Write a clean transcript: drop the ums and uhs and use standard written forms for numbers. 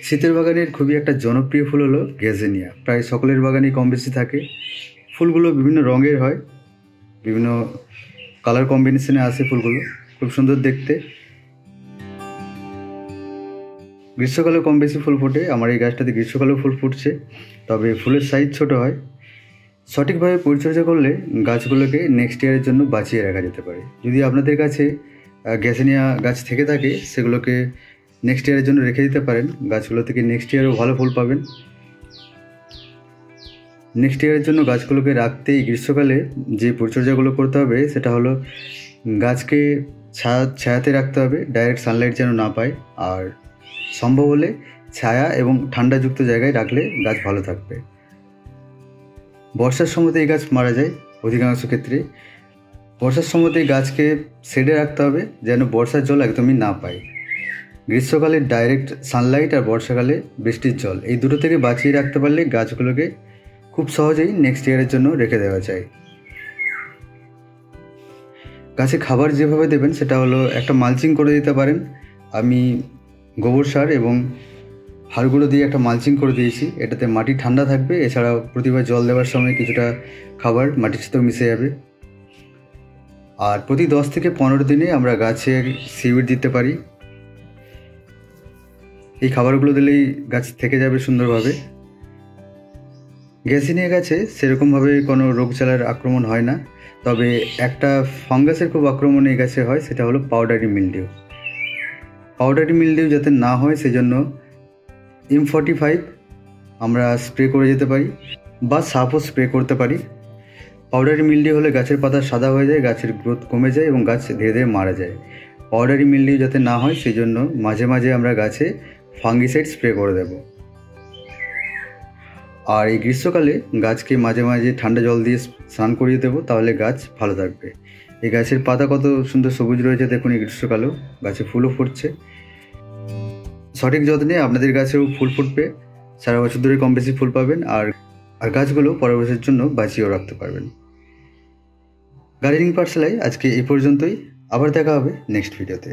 শীতের বাগানের খুবই একটা জনপ্রিয় ফুল হলো গ্যাজেনিয়া। প্রায় সকলের বাগানেই কম বেশি থাকে। ফুলগুলো বিভিন্ন রঙের হয়, বিভিন্ন কালার কম্বিনেশনে আসে ফুলগুলো, খুব সুন্দর দেখতে। গ্রীষ্মকালে কম বেশি ফুল ফোটে। আমার এই গাছটাতে গ্রীষ্মকালেও ফুল ফুটছে, তবে ফুলের সাইজ ছোট হয়। সঠিকভাবে পরিচর্যা করলে গাছগুলোকে নেক্সট ইয়ারের জন্য বাঁচিয়ে রাখা যেতে পারে। যদি আপনাদের কাছে গ্যাজেনিয়া গাছ থেকে থাকে, সেগুলোকে নেক্সট ইয়ারের জন্য রেখে দিতে পারেন। গাছগুলো থেকে নেক্সট ইয়ারেও ভালো ফুল পাবেন। নেক্সট ইয়ারের জন্য গাছগুলোকে রাখতে গ্রীষ্মকালে যে পরিচর্যাগুলো করতে হবে সেটা হলো গাছকে ছায়াতে রাখতে হবে, ডাইরেক্ট সানলাইট যেন না পায়। আর সম্ভব হলে ছায়া এবং ঠান্ডাযুক্ত জায়গায় রাখলে গাছ ভালো থাকবে। বর্ষার সময়তে এই গাছ মারা যায় অধিকাংশ ক্ষেত্রে। বর্ষার সময়তে গাছকে শেডে রাখতে হবে যেন বর্ষার জল একদমই না পায়। গ্রীষ্মকালে ডাইরেক্ট সানলাইট আর বর্ষাকালে বৃষ্টির জল, এই দুটো থেকে বাঁচিয়ে রাখতে পারলে গাছগুলোকে খুব সহজেই নেক্সট ইয়ারের জন্য রেখে দেওয়া যায়। গাছে খাবার যেভাবে দেবেন সেটা হলো একটা মালচিং করে দিতে পারেন। আমি গোবর সার এবং হাড়গুঁড়ো দিয়ে একটা মালচিং করে দিয়েছি। এটাতে মাটি ঠান্ডা থাকবে, এছাড়াও প্রতিবার জল দেওয়ার সময় কিছুটা খাবার মাটির সাথেও মিশে যাবে। আর প্রতি 10 থেকে 15 দিনে আমরা গাছে সিউইড দিতে পারি। এই খাবারগুলো দিলেই গাছ থেকে যাবে সুন্দরভাবে। গ্যাজেনিয়া গাছে সেরকমভাবে কোনো রোগ জ্বালার আক্রমণ হয় না, তবে একটা ফাঙ্গাসের খুব আক্রমণ এই গাছে হয়, সেটা হলো পাউডারি মিলডিউ। পাউডারি মিলডিউ যাতে না হয় সেজন্য M45 আমরা স্প্রে করে যেতে পারি, বা সাপও স্প্রে করতে পারি। পাউডারি মিলডিউ হলে গাছের পাতা সাদা হয়ে যায়, গাছের গ্রোথ কমে যায় এবং গাছ ধীরে ধীরে মারা যায়। পাউডারি মিলডিউ যাতে না হয় সেই জন্য মাঝে মাঝে আমরা গাছে ফাঙ্গিসাইড স্প্রে করে দেব। আর এই গ্রীষ্মকালে গাছকে মাঝে মাঝে ঠান্ডা জল দিয়ে স্নান করিয়ে দেবো, তাহলে গাছ ভালো থাকবে। এই গাছের পাতা কত সুন্দর সবুজ রয়েছে দেখুন। এই গ্রীষ্মকালেও গাছে ফুলও ফুটছে। সঠিক যত্নে আপনাদের গাছেও ফুল ফুটবে, সারা বছর ধরে কম বেশি ফুল পাবেন। আর গাছগুলো পরের বছরের জন্য বাঁচিয়েও রাখতে পারবেন। গার্ডেনিং পাঠশালায় আজকে এই পর্যন্তই। আবার দেখা হবে নেক্সট ভিডিওতে।